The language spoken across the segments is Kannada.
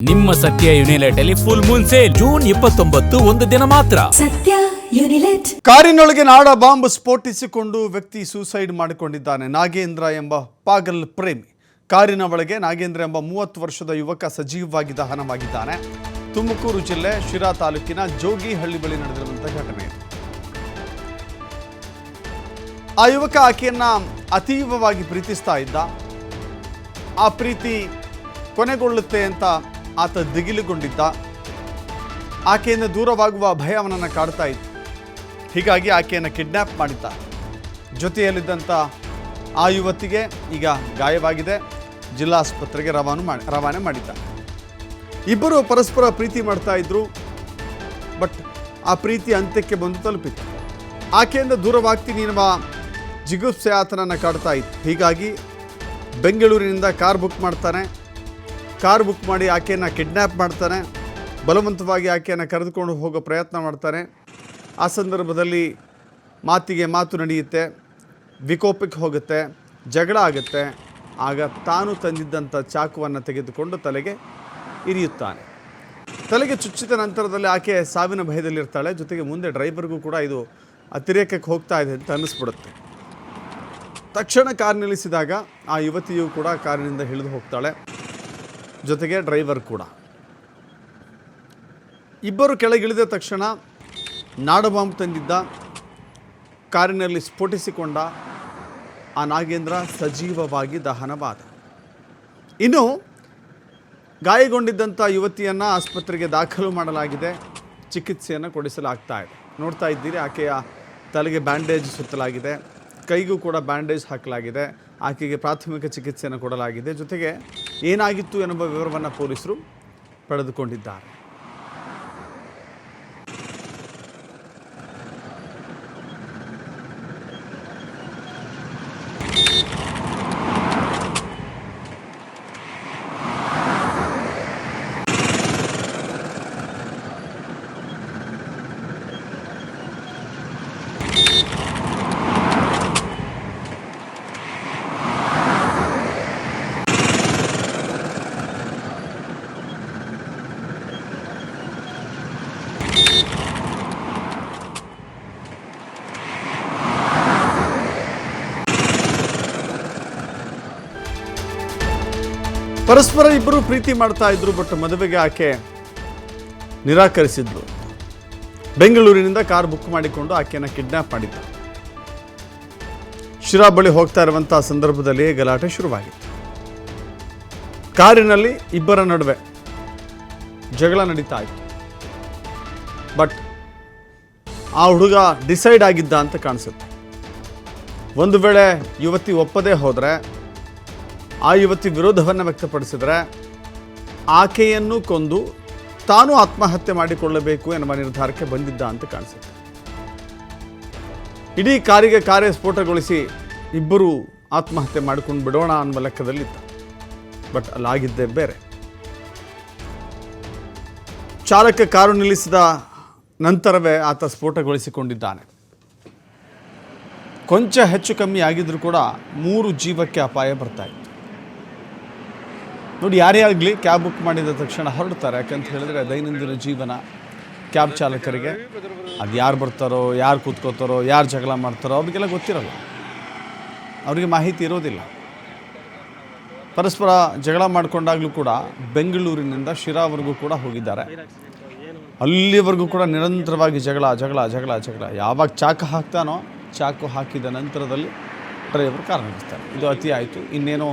ನಿಮ್ಮ ಸತ್ಯ ಯುನಿಲೆಟ್ ಫುಲ್ ಮೂನ್ ಸೇಲ್ ಜೂನ್ 29 ಒಂದು ದಿನ ಮಾತ್ರ. ಸತ್ಯ ಯುನಿಲೆಟ್. ಕಾರಿನೊಳಗೆ ನಾಡ ಬಾಂಬ್ ಸ್ಫೋಟಿಸಿಕೊಂಡು ವ್ಯಕ್ತಿ ಸೂಸೈಡ್ ಮಾಡಿಕೊಂಡಿದ್ದಾನೆ. ನಾಗೇಂದ್ರ ಎಂಬ ಪಾಗಲ್ ಪ್ರೇಮಿ ಕಾರಿನ ಒಳಗೆ ನಾಗೇಂದ್ರ ಎಂಬ 30 ವರ್ಷದ ಯುವಕ ಸಜೀವವಾಗಿ ದಹನವಾಗಿದ್ದಾನೆ. ತುಮಕೂರು ಜಿಲ್ಲೆ ಶಿರಾ ತಾಲೂಕಿನ ಜೋಗಿಹಳ್ಳಿ ಬಳಿ ನಡೆದಿರುವಂತಹ ಘಟನೆ ಇದು. ಆ ಯುವಕ ಆಕೆಯನ್ನ ಅತೀವವಾಗಿ ಪ್ರೀತಿಸ್ತಾ ಇದ್ದ. ಆ ಪ್ರೀತಿ ಕೊನೆಗೊಳ್ಳುತ್ತೆ ಅಂತ ಆತ ದಿಗಿಲುಗೊಂಡಿದ್ದ. ಆಕೆಯಿಂದ ದೂರವಾಗುವ ಭಯ ಅವನನ್ನು ಕಾಡ್ತಾ ಇತ್ತು. ಹೀಗಾಗಿ ಆಕೆಯನ್ನು ಕಿಡ್ನ್ಯಾಪ್ ಮಾಡಿದ್ದ. ಜೊತೆಯಲ್ಲಿದ್ದಂಥ ಆ ಯುವತಿಗೆ ಈಗ ಗಾಯವಾಗಿದೆ. ಜಿಲ್ಲಾಸ್ಪತ್ರೆಗೆ ರವಾನೆ ಮಾಡಿದ್ದ. ಇಬ್ಬರು ಪರಸ್ಪರ ಪ್ರೀತಿ ಮಾಡ್ತಾ ಇದ್ರು. ಬಟ್ ಆ ಪ್ರೀತಿ ಅಂತ್ಯಕ್ಕೆ ಬಂದು ತಲುಪಿತ್ತು. ಆಕೆಯಿಂದ ದೂರವಾಗ್ತೀನಿ ಎನ್ನುವ ಜಿಗುಪ್ಸೆ ಆತನನ್ನು ಕಾಡ್ತಾ ಇತ್ತು. ಹೀಗಾಗಿ ಬೆಂಗಳೂರಿನಿಂದ ಕಾರ್ ಬುಕ್ ಮಾಡ್ತಾನೆ. ಕಾರ್ ಬುಕ್ ಮಾಡಿ ಆಕೆಯನ್ನು ಕಿಡ್ನ್ಯಾಪ್ ಮಾಡ್ತಾನೆ. ಬಲವಂತವಾಗಿ ಆಕೆಯನ್ನು ಕರೆದುಕೊಂಡು ಹೋಗೋ ಪ್ರಯತ್ನ ಮಾಡ್ತಾನೆ. ಆ ಸಂದರ್ಭದಲ್ಲಿ ಮಾತಿಗೆ ಮಾತು ನಡೆಯುತ್ತೆ, ವಿಕೋಪಕ್ಕೆ ಹೋಗುತ್ತೆ, ಜಗಳ ಆಗುತ್ತೆ. ಆಗ ತಾನು ತಂದಿದ್ದಂಥ ಚಾಕುವನ್ನು ತೆಗೆದುಕೊಂಡು ತಲೆಗೆ ಇರಿಯುತ್ತಾನೆ. ತಲೆಗೆ ಚುಚ್ಚಿದ ನಂತರದಲ್ಲಿ ಆಕೆ ಸಾವಿನ ಭಯದಲ್ಲಿರ್ತಾಳೆ. ಜೊತೆಗೆ ಮುಂದೆ ಡ್ರೈವರ್ಗೂ ಕೂಡ ಇದು ಅತಿರೇಕಕ್ಕೆ ಹೋಗ್ತಾ ಇದೆ ಅಂತ ಅನ್ನಿಸ್ಬಿಡುತ್ತೆ. ತಕ್ಷಣ ಕಾರ್ ನಿಲ್ಲಿಸಿದಾಗ ಆ ಯುವತಿಯು ಕೂಡ ಕಾರಿನಿಂದ ಇಳಿದು ಹೋಗ್ತಾಳೆ. ಜೊತೆಗೆ ಡ್ರೈವರ್ ಕೂಡ. ಇಬ್ಬರು ಕೆಳಗಿಳಿದ ತಕ್ಷಣ ನಾಡಬಾಂಬ್ ತಂದಿದ್ದ ಕಾರಿನಲ್ಲಿ ಸ್ಫೋಟಿಸಿಕೊಂಡ ಆ ನಾಗೇಂದ್ರ ಸಜೀವವಾಗಿ ದಹನವಾದ. ಇನ್ನು ಗಾಯಗೊಂಡಿದ್ದಂಥ ಯುವತಿಯನ್ನು ಆಸ್ಪತ್ರೆಗೆ ದಾಖಲು ಮಾಡಲಾಗಿದೆ. ಚಿಕಿತ್ಸೆಯನ್ನು ಕೊಡಿಸಲಾಗ್ತಾ ಇದೆ. ನೋಡ್ತಾ ಇದ್ದೀರಿ, ಆಕೆಯ ತಲೆಗೆ ಬ್ಯಾಂಡೇಜ್ ಸುತ್ತಲಾಗಿದೆ, ಕೈಗೂ ಕೂಡ ಬ್ಯಾಂಡೇಜ್ ಹಾಕಲಾಗಿದೆ. ಆಕೆಗೆ ಪ್ರಾಥಮಿಕ ಚಿಕಿತ್ಸೆಯನ್ನು ಕೊಡಲಾಗಿದೆ. ಜೊತೆಗೆ ಏನಾಗಿತ್ತು ಎನ್ನುವ ವಿವರವನ್ನು ಪೊಲೀಸರು ಪಡೆದುಕೊಂಡಿದ್ದಾರೆ. ಪರಸ್ಪರ ಇಬ್ಬರು ಪ್ರೀತಿ ಮಾಡ್ತಾ ಇದ್ರು. ಬಟ್ ಮದುವೆಗೆ ಆಕೆ ನಿರಾಕರಿಸಿದ್ಲು. ಬೆಂಗಳೂರಿನಿಂದ ಕಾರ್ ಬುಕ್ ಮಾಡಿಕೊಂಡು ಆಕೆಯನ್ನು ಕಿಡ್ನ್ಯಾಪ್ ಮಾಡಿದ್ದ. ಶಿರಾ ಬಳಿ ಹೋಗ್ತಾ ಇರುವಂತಹ ಸಂದರ್ಭದಲ್ಲಿ ಗಲಾಟೆ ಶುರುವಾಗಿತ್ತು. ಕಾರಿನಲ್ಲಿ ಇಬ್ಬರ ನಡುವೆ ಜಗಳ ನಡೀತಾ ಇತ್ತು. ಬಟ್ ಆ ಹುಡುಗ ಡಿಸೈಡ್ ಆಗಿದ್ದ ಅಂತ ಕಾಣಿಸುತ್ತೆ. ಒಂದು ವೇಳೆ ಯುವತಿ ಒಪ್ಪದೇ ಹೋದರೆ, ಆ ಯುವತಿ ವಿರೋಧವನ್ನು ವ್ಯಕ್ತಪಡಿಸಿದರೆ ಆಕೆಯನ್ನು ಕೊಂದು ತಾನು ಆತ್ಮಹತ್ಯೆ ಮಾಡಿಕೊಳ್ಳಬೇಕು ಎನ್ನುವ ನಿರ್ಧಾರಕ್ಕೆ ಬಂದಿದ್ದ ಅಂತ ಕಾಣಿಸುತ್ತೆ. ಇಡೀ ಕಾರೇ ಸ್ಫೋಟಗೊಳಿಸಿ ಇಬ್ಬರು ಆತ್ಮಹತ್ಯೆ ಮಾಡಿಕೊಂಡು ಬಿಡೋಣ ಅನ್ನುವ ಲೆಕ್ಕದಲ್ಲಿದ್ದ. ಬಟ್ ಅಲ್ಲಾಗಿದ್ದೇ ಬೇರೆ. ಚಾಲಕ ಕಾರು ನಿಲ್ಲಿಸಿದ ನಂತರವೇ ಆತ ಸ್ಫೋಟಗೊಳಿಸಿಕೊಂಡಿದ್ದಾನೆ. ಕೊಂಚ ಹೆಚ್ಚು ಕಮ್ಮಿ ಆಗಿದ್ರೂ ಕೂಡ 3 ಜೀವಕ್ಕೆ ಅಪಾಯ ಬರ್ತಾ ಇತ್ತು. ನೋಡಿ, ಯಾರೇ ಆಗಲಿ ಕ್ಯಾಬ್ ಬುಕ್ ಮಾಡಿದ ತಕ್ಷಣ ಹೊರಡ್ತಾರೆ. ಯಾಕಂತ ಹೇಳಿದ್ರೆ ದೈನಂದಿನ ಜೀವನ ಕ್ಯಾಬ್ ಚಾಲಕರಿಗೆ ಅದು ಯಾರು ಬರ್ತಾರೋ, ಯಾರು ಕೂತ್ಕೋತಾರೋ, ಯಾರು ಜಗಳ ಮಾಡ್ತಾರೋ ಅವ್ರಿಗೆಲ್ಲ ಗೊತ್ತಿರಲ್ಲ. ಅವರಿಗೆ ಮಾಹಿತಿ ಇರೋದಿಲ್ಲ. ಪರಸ್ಪರ ಜಗಳ ಮಾಡಿಕೊಂಡಾಗಲೂ ಕೂಡ ಬೆಂಗಳೂರಿನಿಂದ ಶಿರಾವರೆಗೂ ಕೂಡ ಹೋಗಿದ್ದಾರೆ. ಅಲ್ಲಿವರೆಗೂ ಕೂಡ ನಿರಂತರವಾಗಿ ಜಗಳ. ಯಾವಾಗ ಚಾಕು ಹಾಕ್ತಾನೋ, ಚಾಕು ಹಾಕಿದ ನಂತರದಲ್ಲಿ ಡ್ರೈವರ್ ಕಾರ್ ನಿಲ್ಲಿಸ್ತಾರೆ. ಇದು ಅತಿ ಆಯಿತು, ಇನ್ನೇನೋ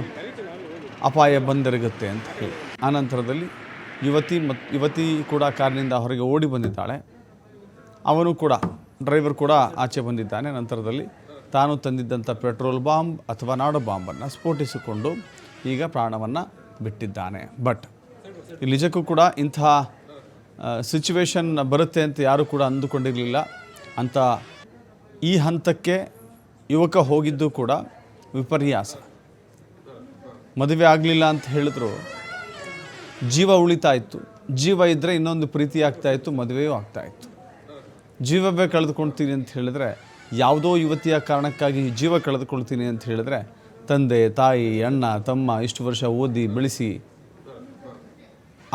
ಅಪಾಯ ಬಂದೆರಗುತ್ತೆ ಅಂತ ಹೇಳಿ ಆನಂತರದಲ್ಲಿ ಯುವತಿ ಕೂಡ ಕಾರಿನಿಂದ ಹೊರಗೆ ಓಡಿ ಬಂದಿದ್ದಾಳೆ. ಅವನು ಕೂಡ, ಡ್ರೈವರ್ ಕೂಡ ಆಚೆ ಬಂದಿದ್ದಾನೆ. ನಂತರದಲ್ಲಿ ತಾನು ತಂದಿದ್ದಂಥ ಪೆಟ್ರೋಲ್ ಬಾಂಬ್ ಅಥವಾ ನಾಡ ಬಾಂಬನ್ನು ಸ್ಫೋಟಿಸಿಕೊಂಡು ಈಗ ಪ್ರಾಣವನ್ನು ಬಿಟ್ಟಿದ್ದಾನೆ. ಬಟ್ ನಿಜಕ್ಕೂ ಕೂಡ ಇಂಥ ಸಿಚುವೇಶನ್ ಬರುತ್ತೆ ಅಂತ ಯಾರೂ ಕೂಡ ಅಂದುಕೊಂಡಿರಲಿಲ್ಲ. ಅಂತ ಈ ಹಂತಕ್ಕೆ ಯುವಕ ಹೋಗಿದ್ದು ಕೂಡ ವಿಪರ್ಯಾಸ. ಮದುವೆ ಆಗಲಿಲ್ಲ ಅಂತ ಹೇಳಿದ್ರು ಜೀವ ಉಳಿತಾ ಇತ್ತು. ಜೀವ ಇದ್ದರೆ ಇನ್ನೊಂದು ಪ್ರೀತಿ ಆಗ್ತಾಯಿತ್ತು, ಮದುವೆಯೂ ಆಗ್ತಾಯಿತ್ತು. ಜೀವವೇ ಕಳೆದುಕೊಳ್ತೀನಿ ಅಂತ ಹೇಳಿದ್ರೆ, ಯಾವುದೋ ಯುವತಿಯ ಕಾರಣಕ್ಕಾಗಿ ಜೀವ ಕಳೆದುಕೊಳ್ತೀನಿ ಅಂತ ಹೇಳಿದ್ರೆ, ತಂದೆ ತಾಯಿ ಅಣ್ಣ ತಮ್ಮ ಇಷ್ಟು ವರ್ಷ ಓದಿ ಬೆಳೆಸಿ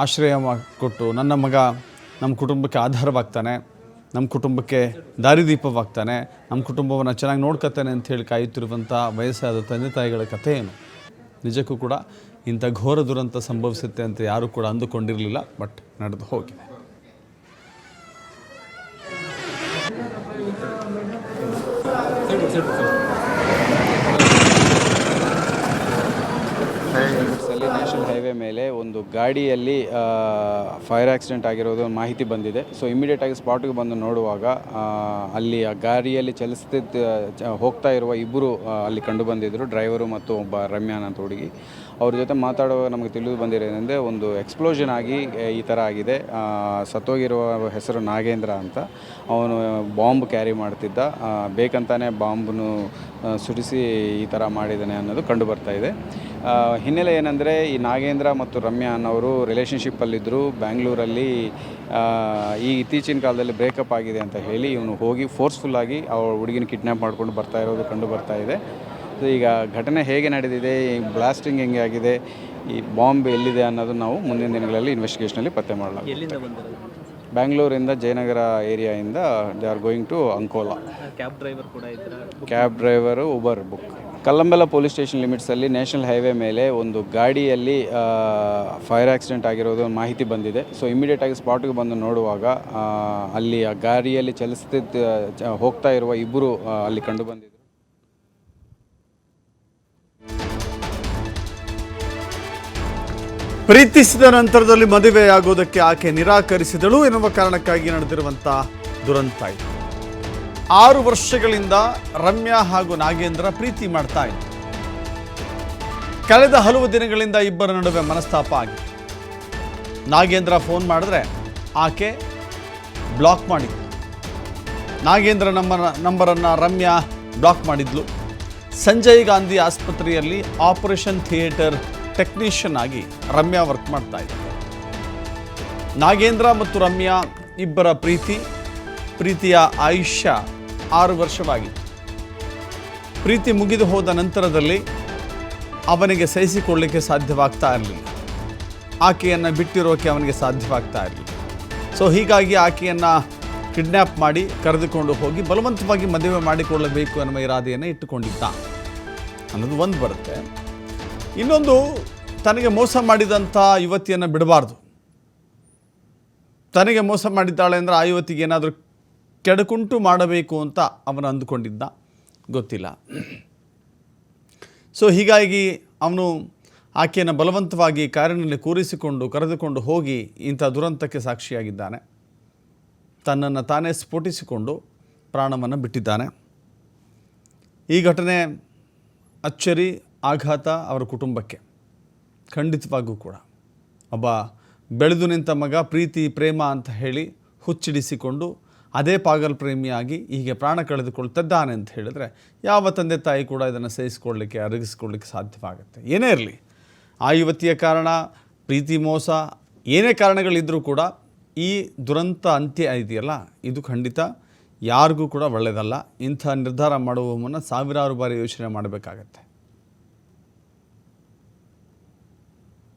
ಆಶ್ರಯ ಕೊಟ್ಟು ನನ್ನ ಮಗ ನಮ್ಮ ಕುಟುಂಬಕ್ಕೆ ಆಧಾರವಾಗ್ತಾನೆ, ನಮ್ಮ ಕುಟುಂಬಕ್ಕೆ ದಾರಿದೀಪವಾಗ್ತಾನೆ, ನಮ್ಮ ಕುಟುಂಬವನ್ನು ಚೆನ್ನಾಗಿ ನೋಡ್ಕೊತಾನೆ ಅಂತ ಹೇಳಿ ಕಾಯುತ್ತಿರುವಂಥ ವಯಸ್ಸಾದ ತಂದೆ ತಾಯಿಗಳ ಕಥೆ ಏನು. ನಿಜಕ್ಕೂ ಕೂಡ ಇಂಥ ಘೋರ ದುರಂತ ಸಂಭವಿಸುತ್ತೆ ಅಂತ ಯಾರೂ ಕೂಡ ಅಂದುಕೊಂಡಿರಲಿಲ್ಲ, ಬಟ್ ನಡೆದು ಹೋಗಿದೆ. ನ್ಯಾಷನಲ್ ಹೈವೇ ಮೇಲೆ ಒಂದು ಗಾಡಿಯಲ್ಲಿ ಫೈರ್ ಆಕ್ಸಿಡೆಂಟ್ ಆಗಿರೋದು ಮಾಹಿತಿ ಬಂದಿದೆ. ಸೊ ಇಮಿಡಿಯೇಟಾಗಿ ಸ್ಪಾಟ್ಗೆ ಬಂದು ನೋಡುವಾಗ ಅಲ್ಲಿ ಆ ಗಾಡಿಯಲ್ಲಿ ಹೋಗ್ತಾ ಇರುವ ಇಬ್ಬರು ಅಲ್ಲಿ ಕಂಡು ಬಂದಿದ್ದರು, ಡ್ರೈವರು ಮತ್ತು ಒಬ್ಬ ರಮ್ಯಾನ್ ಅಂತ ಹುಡುಗಿ. ಅವ್ರ ಜೊತೆ ಮಾತಾಡುವಾಗ ನಮಗೆ ತಿಳಿದು ಬಂದಿರೋದಂದರೆ ಒಂದು ಎಕ್ಸ್ಪ್ಲೋಷನ್ ಆಗಿ ಈ ಥರ ಆಗಿದೆ. ಸತ್ತೋಗಿರುವ ಹೆಸರು ನಾಗೇಂದ್ರ ಅಂತ. ಅವನು ಬಾಂಬ್ ಕ್ಯಾರಿ ಮಾಡ್ತಿದ್ದ, ಬೇಕಂತಾನೆ ಬಾಂಬನ್ನು ಸುಡಿಸಿ ಈ ಥರ ಮಾಡಿದ್ದಾನೆ ಅನ್ನೋದು ಕಂಡು ಬರ್ತಾ ಇದೆ. ಹಿನ್ನೆಲೆ ಏನಂದರೆ ಈ ನಾಗೇಂದ್ರ ಮತ್ತು ರಮ್ಯಾ ಅನ್ನೋರು ರಿಲೇಷನ್ಶಿಪ್ಪಲ್ಲಿದ್ದರು. ಬ್ಯಾಂಗ್ಳೂರಲ್ಲಿ ಈ ಇತ್ತೀಚಿನ ಕಾಲದಲ್ಲಿ ಬ್ರೇಕಪ್ ಆಗಿದೆ ಅಂತ ಹೇಳಿ ಇವನು ಹೋಗಿ ಫೋರ್ಸ್ಫುಲ್ಲಾಗಿ ಅವ್ರ ಹುಡುಗಿನ ಕಿಡ್ನ್ಯಾಪ್ ಮಾಡ್ಕೊಂಡು ಬರ್ತಾ ಇರೋದು ಕಂಡು ಬರ್ತಾ ಇದೆ. ಈಗ ಘಟನೆ ಹೇಗೆ ನಡೆದಿದೆ, ಈ ಬ್ಲಾಸ್ಟಿಂಗ್ ಹೆಂಗೆ ಆಗಿದೆ, ಈ ಬಾಂಬ್ ಎಲ್ಲಿದೆ ಅನ್ನೋದು ನಾವು ಮುಂದಿನ ದಿನಗಳಲ್ಲಿ ಇನ್ವೆಸ್ಟಿಗೇಷನಲ್ಲಿ ಪತ್ತೆ ಮಾಡಲಾಗುತ್ತೆ. ಬ್ಯಾಂಗ್ಳೂರಿಂದ ಜಯನಗರ ಏರಿಯಾಯಿಂದ they are going to Ankola. Cab driver Uber book. ಕಲ್ಲಂಬೆಲ್ಲ ಪೊಲೀಸ್ ಸ್ಟೇಷನ್ ಲಿಮಿಟ್ಸಲ್ಲಿ ನ್ಯಾಷನಲ್ ಹೈವೇ ಮೇಲೆ ಒಂದು ಗಾಡಿಯಲ್ಲಿ ಫೈರ್ ಆಕ್ಸಿಡೆಂಟ್ ಆಗಿರೋದು ಮಾಹಿತಿ ಬಂದಿದೆ. ಸೊ ಇಮಿಡಿಯೇಟಾಗಿ ಸ್ಪಾಟ್ಗೆ ಬಂದು ನೋಡುವಾಗ ಅಲ್ಲಿ ಆ ಗಾಡಿಯಲ್ಲಿ ಹೋಗ್ತಾ ಇರುವ ಇಬ್ಬರು ಅಲ್ಲಿ ಕಂಡು ಬಂದಿದ್ದರು. ಪ್ರೀತಿಸಿದ ನಂತರದಲ್ಲಿ ಮದುವೆಯಾಗೋದಕ್ಕೆ ಆಕೆ ನಿರಾಕರಿಸಿದಳು ಎನ್ನುವ ಕಾರಣಕ್ಕಾಗಿ ನಡೆದಿರುವಂಥ ದುರಂತ ಇದು. 6 ವರ್ಷಗಳಿಂದ ರಮ್ಯಾ ಹಾಗೂ ನಾಗೇಂದ್ರ ಪ್ರೀತಿ ಮಾಡ್ತಾ ಇದ್ರು. ಕಳೆದ ಹಲವು ದಿನಗಳಿಂದ ಇಬ್ಬರ ನಡುವೆ ಮನಸ್ತಾಪ ಆಗಿದೆ. ನಾಗೇಂದ್ರ ಫೋನ್ ಮಾಡಿದ್ರೆ ಆಕೆ ಬ್ಲಾಕ್ ಮಾಡಿದ್ಲು. ನಾಗೇಂದ್ರ ನಂಬರನ್ನು ರಮ್ಯಾ ಬ್ಲಾಕ್ ಮಾಡಿದ್ಲು. ಸಂಜಯ್ ಗಾಂಧಿ ಆಸ್ಪತ್ರೆಯಲ್ಲಿ ಆಪರೇಷನ್ ಥಿಯೇಟರ್ ಟೆಕ್ನಿಷಿಯನ್ ಆಗಿ ರಮ್ಯಾ ವರ್ಕ್ ಮಾಡ್ತಾ ಇದ್ದಾರೆ. ನಾಗೇಂದ್ರ ಮತ್ತು ರಮ್ಯಾ ಇಬ್ಬರ ಪ್ರೀತಿಯ ಆಯುಷ್ಯ 6 ವರ್ಷವಾಗಿತ್ತು. ಪ್ರೀತಿ ಮುಗಿದು ಹೋದ ನಂತರದಲ್ಲಿ ಅವನಿಗೆ ಸಹಿಸಿಕೊಳ್ಳಲಿಕ್ಕೆ ಸಾಧ್ಯವಾಗ್ತಾ ಇರಲಿಲ್ಲ. ಆಕೆಯನ್ನು ಬಿಟ್ಟಿರೋಕೆ ಅವನಿಗೆ ಸಾಧ್ಯವಾಗ್ತಾ ಇರಲಿಲ್ಲ. ಸೊ ಹೀಗಾಗಿ ಆಕೆಯನ್ನು ಕಿಡ್ನ್ಯಾಪ್ ಮಾಡಿ ಕರೆದುಕೊಂಡು ಹೋಗಿ ಬಲವಂತವಾಗಿ ಮದುವೆ ಮಾಡಿಕೊಳ್ಳಬೇಕು ಅನ್ನುವ ಇರಾದೆಯನ್ನು ಇಟ್ಟುಕೊಂಡಿದ್ದ ಅನ್ನೋದು ಒಂದು ಬರುತ್ತೆ. ಇನ್ನೊಂದು, ತನಗೆ ಮೋಸ ಮಾಡಿದಂಥ ಯುವತಿಯನ್ನು ಬಿಡಬಾರ್ದು. ತನಗೆ ಮೋಸ ಮಾಡಿದ್ದಾಳೆ ಅಂದರೆ ಆ ಯುವತಿಗೆ ಏನಾದರೂ ಕೆಡಕುಂಟು ಮಾಡಬೇಕು ಅಂತ ಅವನು ಅಂದುಕೊಂಡಿದ್ದ, ಗೊತ್ತಿಲ್ಲ. ಸೊ ಹೀಗಾಗಿ ಅವನು ಆಕೆಯನ್ನು ಬಲವಂತವಾಗಿ ಕಾರಿನಲ್ಲಿ ಕೂರಿಸಿಕೊಂಡು ಕರೆದುಕೊಂಡು ಹೋಗಿ ಇಂಥ ದುರಂತಕ್ಕೆ ಸಾಕ್ಷಿಯಾಗಿದ್ದಾನೆ. ತನ್ನನ್ನು ತಾನೇ ಸ್ಫೋಟಿಸಿಕೊಂಡು ಪ್ರಾಣವನ್ನು ಬಿಟ್ಟಿದ್ದಾನೆ. ಈ ಘಟನೆ ಅಚ್ಚರಿ, ಆಘಾತ ಅವರ ಕುಟುಂಬಕ್ಕೆ. ಖಂಡಿತವಾಗೂ ಕೂಡ ಒಬ್ಬ ಬೆಳೆದು ನಿಂತ ಮಗ ಪ್ರೀತಿ ಪ್ರೇಮ ಅಂತ ಹೇಳಿ ಹುಚ್ಚಿಡಿಸಿಕೊಂಡು ಅದೇ ಪಾಗಲ್ ಪ್ರೇಮಿಯಾಗಿ ಹೀಗೆ ಪ್ರಾಣ ಕಳೆದುಕೊಳ್ತಿದ್ದಾನೆ ಅಂತ ಹೇಳಿದ್ರೆ ಯಾವ ತಂದೆ ತಾಯಿ ಕೂಡ ಇದನ್ನು ಸಹಿಸಿಕೊಳ್ಳಲಿಕ್ಕೆ ಅರಗಿಸ್ಕೊಳ್ಳಿಕ್ಕೆ ಸಾಧ್ಯವಾಗುತ್ತೆ. ಏನೇ ಇರಲಿ, ಆ ಯುವತಿಯ ಕಾರಣ, ಪ್ರೀತಿ ಮೋಸ, ಏನೇ ಕಾರಣಗಳಿದ್ದರೂ ಕೂಡ ಈ ದುರಂತ ಅಂತ್ಯ ಇದೆಯಲ್ಲ, ಇದು ಖಂಡಿತ ಯಾರಿಗೂ ಕೂಡ ಒಳ್ಳೆಯದಲ್ಲ. ಇಂಥ ನಿರ್ಧಾರ ಮಾಡುವ ಮುನ್ನ ಸಾವಿರಾರು ಬಾರಿ ಯೋಚನೆ ಮಾಡಬೇಕಾಗತ್ತೆ.